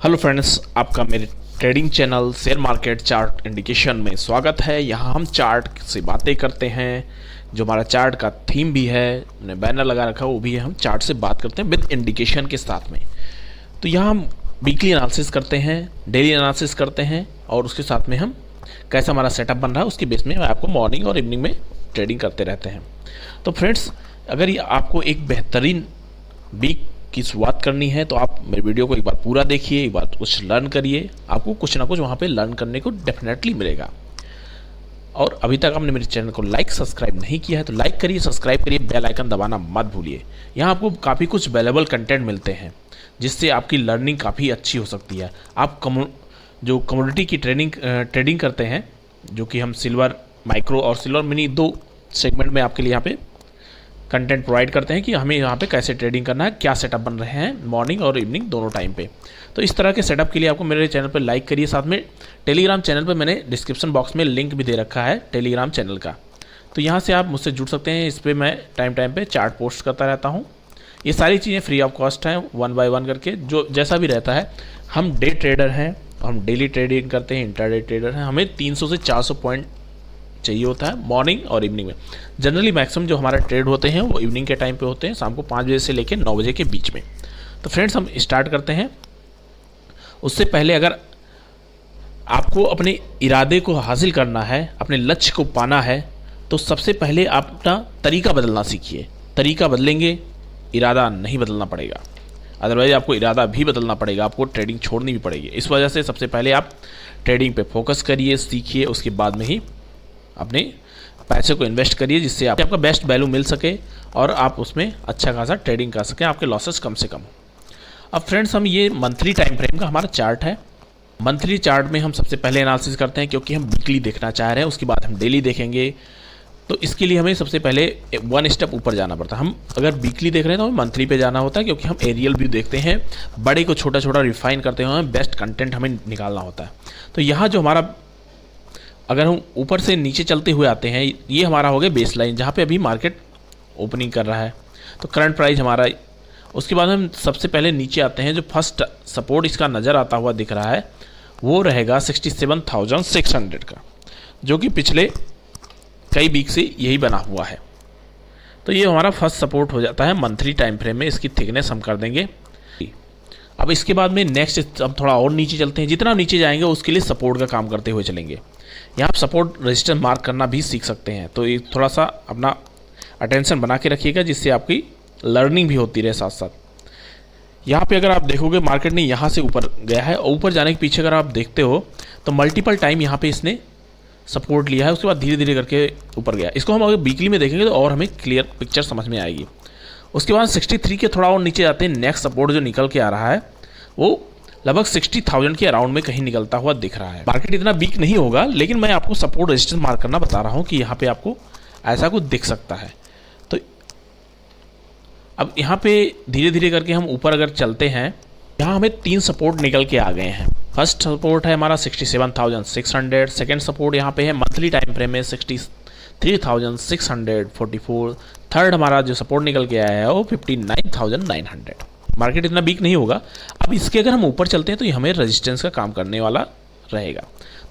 Hello friends, आपका मेरे trading channel share market chart indication में स्वागत है। यहाँ हम चार्ट से बातें करते हैं। जो हमारा चार्ट का थीम भी है, हमने बैनर लगा रखा है, वो भी है, हम चार्ट से बात करते हैं विद इंडिकेशन के साथ में। तो यहाँ हम वीकली एनालिसिस करते हैं, डेली एनालिसिस करते हैं और उसके साथ में हम कैसा हमारा सेटअप बन रहा है उसके बेस में आपको मॉर्निंग और इवनिंग में ट्रेडिंग करते रहते हैं। तो फ्रेंड्स, अगर ये आपको एक बेहतरीन वीक की शुरुआत करनी है तो आप मेरे वीडियो को एक बार पूरा देखिए, एक बार कुछ लर्न करिए, आपको कुछ ना कुछ वहाँ पे लर्न करने को डेफिनेटली मिलेगा। और अभी तक आपने मेरे चैनल को लाइक सब्सक्राइब नहीं किया है तो लाइक करिए, सब्सक्राइब करिए, बेल आइकन दबाना मत भूलिए। यहाँ आपको काफ़ी कुछ वैल्यूएबल कंटेंट मिलते हैं जिससे आपकी लर्निंग काफ़ी अच्छी हो सकती है। आप जो कमोडिटी की ट्रेडिंग करते हैं, जो कि हम सिल्वर माइक्रो और सिल्वर मिनी दो सेगमेंट में आपके लिए यहाँ पे कंटेंट प्रोवाइड करते हैं कि हमें यहाँ पे कैसे ट्रेडिंग करना है, क्या सेटअप बन रहे हैं मॉर्निंग और इवनिंग दोनों टाइम पे। तो इस तरह के सेटअप के लिए आपको मेरे चैनल पे लाइक करिए। साथ में टेलीग्राम चैनल पे मैंने डिस्क्रिप्शन बॉक्स में लिंक भी दे रखा है टेलीग्राम चैनल का, तो यहाँ से आप मुझसे जुड़ सकते हैं। इस पर मैं टाइम टाइम पे चार्ट पोस्ट करता रहता हूँ। ये सारी चीज़ें फ्री ऑफ कॉस्ट हैं, 1 बाय 1 करके जो जैसा भी रहता है। हम डे ट्रेडर हैं, हम डेली ट्रेडिंग करते हैं, इंट्राडे ट्रेडर हैं। हमें 300 से 400 पॉइंट चाहिए होता है मॉर्निंग और इवनिंग में। जनरली मैक्सिमम जो हमारा ट्रेड होते हैं वो इवनिंग के टाइम पे होते हैं, शाम को 5 बजे से लेकर 9 बजे के बीच में। तो फ्रेंड्स, हम स्टार्ट करते हैं। उससे पहले अगर आपको अपने इरादे को हासिल करना है, अपने लक्ष्य को पाना है, तो सबसे पहले आप अपना तरीका बदलना सीखिए। तरीका बदलेंगे, इरादा नहीं बदलना पड़ेगा। अदरवाइज आपको इरादा भी बदलना पड़ेगा, आपको ट्रेडिंग छोड़नी भी पड़ेगी। इस वजह से सबसे पहले आप ट्रेडिंग पे फोकस करिए, सीखिए, उसके बाद में ही अपने पैसे को इन्वेस्ट करिए जिससे आपका बेस्ट वैल्यू मिल सके और आप उसमें अच्छा खासा ट्रेडिंग कर सकें, आपके लॉसेस कम से कम। अब फ्रेंड्स, हम ये मंथली टाइम फ्रेम का हमारा चार्ट है। मंथली चार्ट में हम सबसे पहले एनालिसिस करते हैं क्योंकि हम वीकली देखना चाह रहे हैं, उसके बाद हम डेली देखेंगे। तो इसके लिए हमें सबसे पहले 1 स्टेप ऊपर जाना पड़ता है। हम अगर वीकली देख रहे हैं तो हमें मंथली पे जाना होता है क्योंकि हम एरियल व्यू देखते हैं, बड़े को छोटा छोटा रिफाइन करते हुए बेस्ट कंटेंट हमें निकालना होता है। तो यहाँ जो हमारा, अगर हम ऊपर से नीचे चलते हुए आते हैं, ये हमारा हो गया बेस लाइन जहाँ पे अभी मार्केट ओपनिंग कर रहा है। तो करंट प्राइस हमारा, उसके बाद हम सबसे पहले नीचे आते हैं। जो फर्स्ट सपोर्ट इसका नज़र आता हुआ दिख रहा है वो रहेगा 67,600 का, जो कि पिछले कई वीक से यही बना हुआ है। तो ये हमारा फर्स्ट सपोर्ट हो जाता है मंथली टाइम फ्रेम में। इसकी थिकनेस हम कर देंगे। अब इसके बाद में नेक्स्ट अब थोड़ा और नीचे चलते हैं। जितना नीचे जाएंगे उसके लिए सपोर्ट का काम करते हुए चलेंगे। यहाँ आप सपोर्ट रेजिस्टेंस मार्क करना भी सीख सकते हैं। तो ये थोड़ा सा अपना अटेंशन बना के रखिएगा जिससे आपकी लर्निंग भी होती रहे साथ साथ। यहाँ पे अगर आप देखोगे मार्केट ने यहाँ से ऊपर गया है और ऊपर जाने के पीछे अगर आप देखते हो तो मल्टीपल टाइम यहाँ पे इसने सपोर्ट लिया है, उसके बाद धीरे धीरे करके ऊपर गया। इसको हम अगर वीकली में देखेंगे तो और हमें क्लियर पिक्चर समझ में आएगी। उसके बाद 63 के थोड़ा और नीचे जाते हैं। नेक्स्ट सपोर्ट जो निकल के आ रहा है वो लगभग 60,000 के अराउंड में कहीं निकलता हुआ दिख रहा है। मार्केट इतना वीक नहीं होगा, लेकिन मैं आपको सपोर्ट रेजिस्टेंस मार्क करना बता रहा हूँ कि यहाँ पे आपको ऐसा कुछ दिख सकता है। तो अब यहाँ पे धीरे धीरे करके हम ऊपर अगर चलते हैं, यहाँ हमें 3 सपोर्ट निकल के आ गए हैं। फर्स्ट सपोर्ट है हमारा 67,600। सेकेंड सपोर्ट यहाँ पे है मंथली टाइम फ्रेम में 63,644। थर्ड हमारा जो सपोर्ट निकल के आया है वो 59,900। मार्केट इतना वीक नहीं होगा। अब इसके अगर हम ऊपर चलते हैं तो ये हमें रेजिस्टेंस का काम करने वाला रहेगा।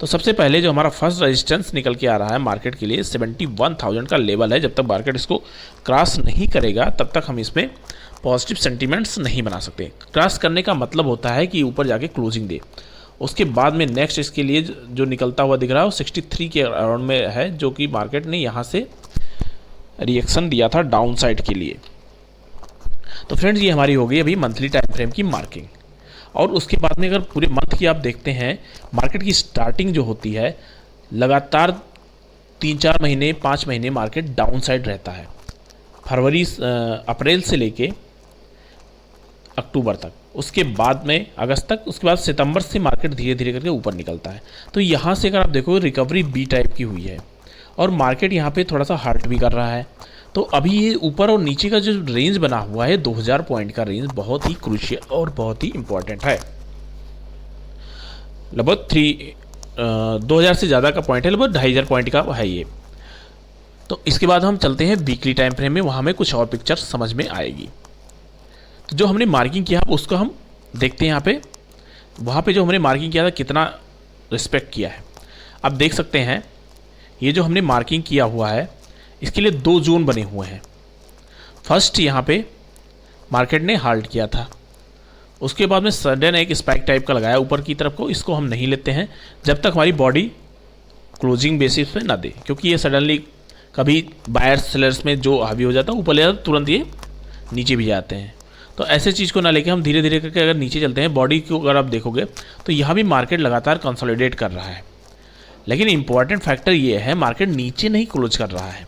तो सबसे पहले जो हमारा फर्स्ट रेजिस्टेंस निकल के आ रहा है मार्केट के लिए 71,000 का लेवल है। जब तक मार्केट इसको क्रॉस नहीं करेगा तब तक हम इसमें पॉजिटिव सेंटीमेंट्स नहीं बना सकते। क्रॉस करने का मतलब होता है कि ऊपर जाके क्लोजिंग दे। उसके बाद में नेक्स्ट इसके लिए जो निकलता हुआ दिख रहा है वो 63 के अराउंड में है, जो कि मार्केट ने यहाँ से रिएक्शन दिया था डाउन साइड के लिए। तो फ्रेंड्स, ये हमारी हो गई अभी मंथली टाइम फ्रेम की मार्किंग। और उसके बाद में अगर पूरे मंथ की आप देखते हैं, मार्केट की स्टार्टिंग जो होती है लगातार 3-4 महीने 5 महीने मार्केट डाउन साइड रहता है, अप्रैल से लेके अक्टूबर तक, उसके बाद में अगस्त तक, उसके बाद सितंबर से मार्केट धीरे धीरे करके ऊपर निकलता है। तो यहाँ से अगर आप देखो रिकवरी बी टाइप की हुई है और मार्केट यहाँ पे थोड़ा सा हर्ट भी कर रहा है। तो अभी ये ऊपर और नीचे का जो रेंज बना हुआ है 2000 पॉइंट का रेंज बहुत ही क्रूशियल और बहुत ही इंपॉर्टेंट है। लगभग 2000 से ज़्यादा का पॉइंट है, लगभग 2500 पॉइंट का है ये। तो इसके बाद हम चलते हैं वीकली टाइम फ्रेम में, वहाँ हमें कुछ और पिक्चर समझ में आएगी। तो जो हमने मार्किंग किया उसको हम देखते हैं यहाँ पे वहाँ पे जो हमने मार्किंग किया था कितना रिस्पेक्ट किया है। अब देख सकते हैं ये जो हमने मार्किंग किया हुआ है इसके लिए 2 जोन बने हुए हैं। फर्स्ट यहाँ पे मार्केट ने हाल्ट किया था, उसके बाद में सडन एक स्पाइक टाइप का लगाया ऊपर की तरफ को। इसको हम नहीं लेते हैं जब तक हमारी बॉडी क्लोजिंग बेसिस पे ना दे, क्योंकि ये सडनली कभी बायर्स सेलर्स में जो हावी हो जाता है ऊपर ले जाता तुरंत ये नीचे भी जाते हैं। तो ऐसे चीज़ को ना लेके हम धीरे धीरे करके अगर नीचे चलते हैं, बॉडी को अगर आप देखोगे तो यहाँ भी मार्केट लगातार कंसोलिडेट कर रहा है, लेकिन इंपॉर्टेंट फैक्टर ये है मार्केट नीचे नहीं क्लोज कर रहा है।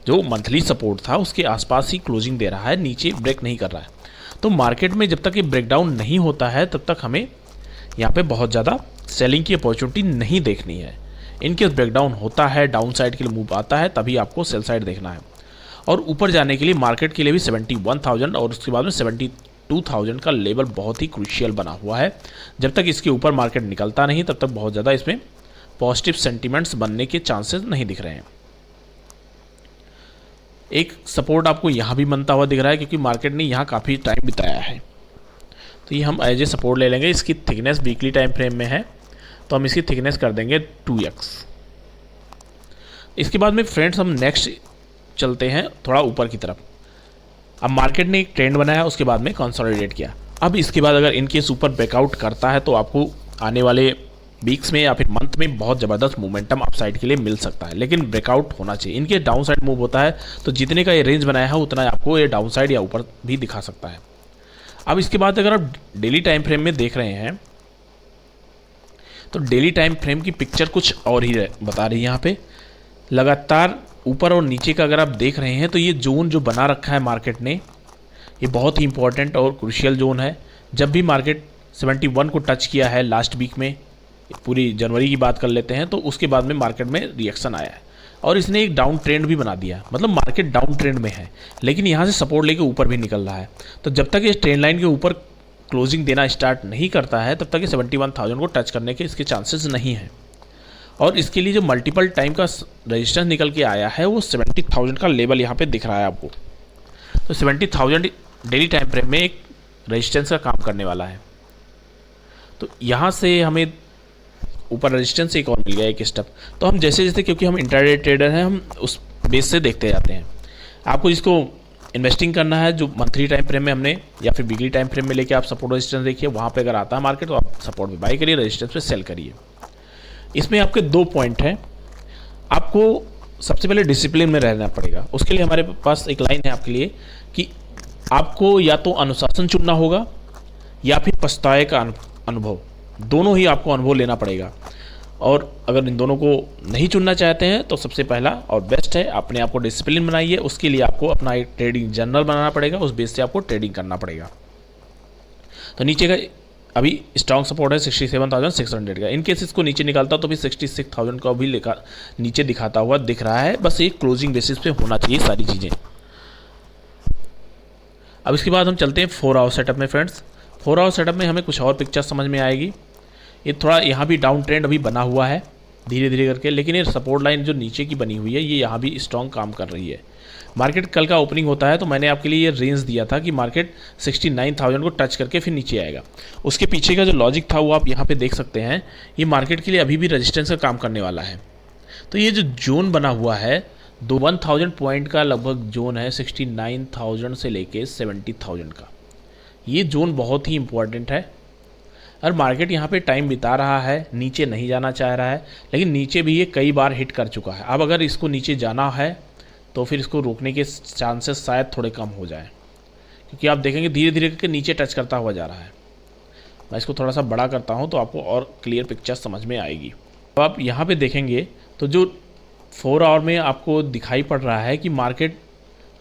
जो मंथली सपोर्ट था उसके आसपास ही क्लोजिंग दे रहा है, नीचे ब्रेक नहीं कर रहा है। तो मार्केट में जब तक ये ब्रेकडाउन नहीं होता है तब तक हमें यहाँ पे बहुत ज़्यादा सेलिंग की अपॉर्चुनिटी नहीं देखनी है। इनकेस ब्रेकडाउन होता है, डाउन साइड के लिए मूव आता है, तभी आपको सेल साइड देखना है। और ऊपर जाने के लिए मार्केट के लिए भी 71,000 और उसके बाद में 72,000 का लेवल बहुत ही क्रूशियल बना हुआ है। जब तक इसके ऊपर मार्केट निकलता नहीं तब तक बहुत ज़्यादा इसमें पॉजिटिव सेंटिमेंट्स बनने के चांसेस नहीं दिख रहे हैं। एक सपोर्ट आपको यहाँ भी बनता हुआ दिख रहा है क्योंकि मार्केट ने यहाँ काफ़ी टाइम बिताया है, तो ये हम एज ए सपोर्ट ले लेंगे। इसकी थिकनेस वीकली टाइम फ्रेम में है तो हम इसकी थिकनेस कर देंगे 2x। इसके बाद में फ्रेंड्स हम नेक्स्ट चलते हैं थोड़ा ऊपर की तरफ। अब मार्केट ने एक ट्रेंड बनाया, उसके बाद में कंसोलिडेट किया। अब इसके बाद अगर इनकेस ऊपर ब्रेकआउट करता है तो आपको आने वाले वीक्स में या फिर मंथ में बहुत ज़बरदस्त मोमेंटम अपसाइड के लिए मिल सकता है, लेकिन ब्रेकआउट होना चाहिए। इनके डाउन साइड मूव होता है तो जितने का ये रेंज बनाया है उतना आपको ये डाउन साइड या ऊपर भी दिखा सकता है। अब इसके बाद अगर आप डेली टाइम फ्रेम में देख रहे हैं तो डेली टाइम फ्रेम की पिक्चर कुछ और ही बता रही है। यहाँ पे लगातार ऊपर और नीचे का अगर आप देख रहे हैं तो ये जोन जो बना रखा है मार्केट ने, ये बहुत ही इंपॉर्टेंट और क्रूशियल जोन है। जब भी मार्केट 71 को टच किया है लास्ट वीक में, पूरी जनवरी की बात कर लेते हैं, तो उसके बाद में मार्केट में रिएक्शन आया है और इसने एक डाउन ट्रेंड भी बना दिया। मतलब मार्केट डाउन ट्रेंड में है लेकिन यहाँ से सपोर्ट लेके ऊपर भी निकल रहा है। तो जब तक ये ट्रेंड लाइन के ऊपर क्लोजिंग देना स्टार्ट नहीं करता है तब तक ये 71,000 को टच करने के इसके चांसेस नहीं हैं। और इसके लिए जो मल्टीपल टाइम का रजिस्टेंस निकल के आया है वो 70,000 का लेवल यहाँ पे दिख रहा है आपको। तो 70,000 डेली टाइम फ्रेम में एक रजिस्टेंस का काम करने वाला है। तो यहाँ से हमें ऊपर रेजिस्टेंस एक और मिल गया एक स्टेप। तो हम जैसे जैसे, क्योंकि हम इंट्राडे ट्रेडर हैं, हम उस बेस से देखते जाते हैं। आपको इसको इन्वेस्टिंग करना है जो मंथली टाइम फ्रेम में हमने या फिर वीकली टाइम फ्रेम में लेके आप सपोर्ट रेजिस्टेंस देखिए, वहाँ पे अगर आता है मार्केट तो आप सपोर्ट पे बाई करिए, रेजिस्टेंस पे सेल करिए। इसमें आपके 2 पॉइंट हैं। आपको सबसे पहले डिसिप्लिन में रहना पड़ेगा। उसके लिए हमारे पास एक लाइन है आपके लिए कि आपको या तो अनुशासन चुनना होगा या फिर पछताए का अनुभव, दोनों ही आपको अनुभव लेना पड़ेगा। और अगर इन दोनों को नहीं चुनना चाहते हैं तो सबसे पहला और बेस्ट है अपने आप को डिसिप्लिन बनाइए। उसके लिए आपको अपना एक ट्रेडिंग जर्नल बनाना पड़ेगा, उस बेस से आपको ट्रेडिंग करना पड़ेगा। तो नीचे का अभी स्ट्रॉन्ग सपोर्ट है 67,600 का। इनकेस इसको नीचे निकालता तो भी 66,000 का भी नीचे दिखाता हुआ दिख रहा है। बस एक क्लोजिंग बेसिस पे होना चाहिए सारी चीज़ें। अब इसके बाद हम चलते हैं 4 आवर सेटअप में। फ्रेंड्स 4 आवर सेटअप में हमें कुछ और पिक्चर समझ में आएगी। ये थोड़ा यहाँ भी डाउन ट्रेंड अभी बना हुआ है धीरे धीरे करके, लेकिन ये सपोर्ट लाइन जो नीचे की बनी हुई है ये यहाँ भी स्ट्रॉन्ग काम कर रही है। मार्केट कल का ओपनिंग होता है तो मैंने आपके लिए ये रेंज दिया था कि मार्केट 69,000 को टच करके फिर नीचे आएगा। उसके पीछे का जो लॉजिक था वो आप यहाँ पे देख सकते हैं। ये मार्केट के लिए अभी भी रेजिस्टेंस का काम करने वाला है। तो ये जो जोन बना हुआ है 1,000 पॉइंट का लगभग जोन है, 69,000 से लेके 70,000 का। ये जोन बहुत ही इंपॉर्टेंट है और मार्केट यहाँ पे टाइम बिता रहा है, नीचे नहीं जाना चाह रहा है, लेकिन नीचे भी ये कई बार हिट कर चुका है। अब अगर इसको नीचे जाना है तो फिर इसको रोकने के चांसेस शायद थोड़े कम हो जाए, क्योंकि आप देखेंगे धीरे धीरे करके नीचे टच करता हुआ जा रहा है। मैं इसको थोड़ा सा बड़ा करता हूँ तो आपको और क्लियर पिक्चर समझ में आएगी। तो आप यहाँ पे देखेंगे तो जो 4 आवर में आपको दिखाई पड़ रहा है कि मार्केट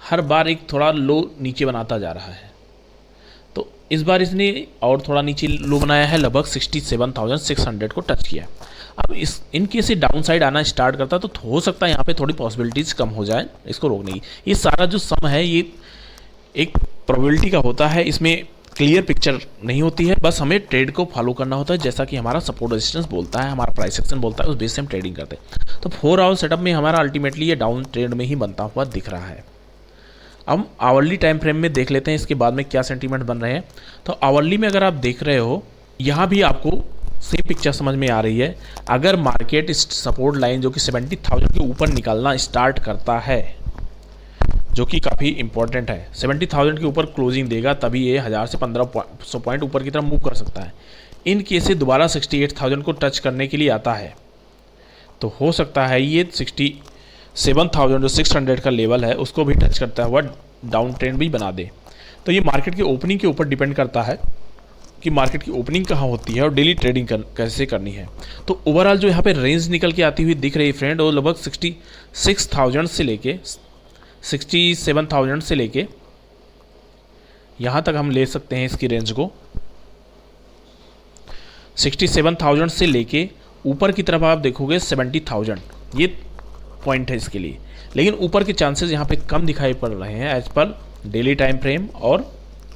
हर बार एक थोड़ा लो नीचे बनाता जा रहा है। तो इस बार इसने और थोड़ा नीचे लो बनाया है, लगभग 67,600 को टच किया। अब इनकेस ये डाउन साइड आना स्टार्ट करता तो हो सकता है यहाँ पे थोड़ी पॉसिबिलिटीज़ कम हो जाए इसको रोकने की। ये सारा जो सम है ये एक प्रोबेबिलिटी का होता है, इसमें क्लियर पिक्चर नहीं होती है। बस हमें ट्रेड को फॉलो करना होता है, जैसा कि हमारा सपोर्ट रेजिस्टेंस बोलता है, हमारा प्राइस एक्शन बोलता है, उस बेस से हम ट्रेडिंग करते हैं। तो 4 आवर सेटअप में हमारा अल्टीमेटली ये डाउन ट्रेंड में ही बनता हुआ दिख रहा है। अब आवरली टाइम फ्रेम में देख लेते हैं इसके बाद में क्या सेंटीमेंट बन रहे हैं। तो आवरली में अगर आप देख रहे हो यहाँ भी आपको सेम पिक्चर समझ में आ रही है। अगर मार्केट इस सपोर्ट लाइन जो कि 70,000 के ऊपर निकलना स्टार्ट करता है, जो कि काफ़ी इंपॉर्टेंट है, 70,000 के ऊपर क्लोजिंग देगा तभी ये 1000 से 1500 पॉइंट ऊपर की तरफ मूव कर सकता है। इन केस से दोबारा 68,000 को टच करने के लिए आता है तो हो सकता है ये 67,000 जो 600 का लेवल है उसको भी टच करता हुआ डाउन ट्रेंड भी बना दे। तो ये मार्केट की ओपनिंग के ऊपर डिपेंड करता है कि मार्केट की ओपनिंग कहाँ होती है और डेली ट्रेडिंग कैसे करनी है। तो ओवरऑल जो यहाँ पे रेंज निकल के आती हुई दिख रही है फ्रेंड, वो लगभग 66,000 से लेके 67,000 से लेके यहाँ तक हम ले सकते हैं इसकी रेंज को। 67,000 से लेके ऊपर की तरफ आप देखोगे 70,000, ये पॉइंट है इसके लिए। लेकिन ऊपर के चांसेस यहाँ पे कम दिखाई पड़ रहे हैं as per daily time frame और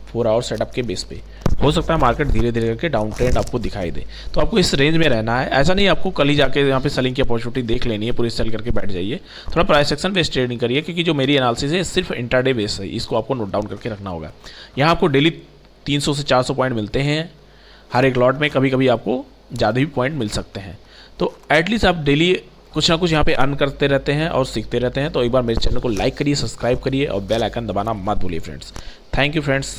4 आवर सेटअप के बेस पे। हो सकता है मार्केट धीरे धीरे करके डाउन ट्रेंड आपको दिखाई दे, तो आपको इस रेंज में रहना है। ऐसा नहीं आपको कल ही जाके यहाँ पे सेलिंग की अपॉर्चुनिटी देख लेनी है, पूरी सेल करके बैठ जाइए। थोड़ा प्राइस एक्शन बेस्ड ट्रेडिंग करिए, क्योंकि जो मेरी एनालिसिस है सिर्फ इंट्राडे बेस है, इसको आपको नोट डाउन करके रखना होगा। यहाँ आपको डेली 300 से 400 पॉइंट मिलते हैं हर एक लॉट में, कभी कभी आपको ज़्यादा भी पॉइंट मिल सकते हैं। तो एटलीस्ट आप डेली कुछ ना कुछ यहाँ पे अर्न करते रहते हैं और सीखते रहते हैं। तो एक बार मेरे चैनल को लाइक करिए, सब्सक्राइब करिए और बेल आइकन दबाना मत भूलिए फ्रेंड्स। Thank you friends.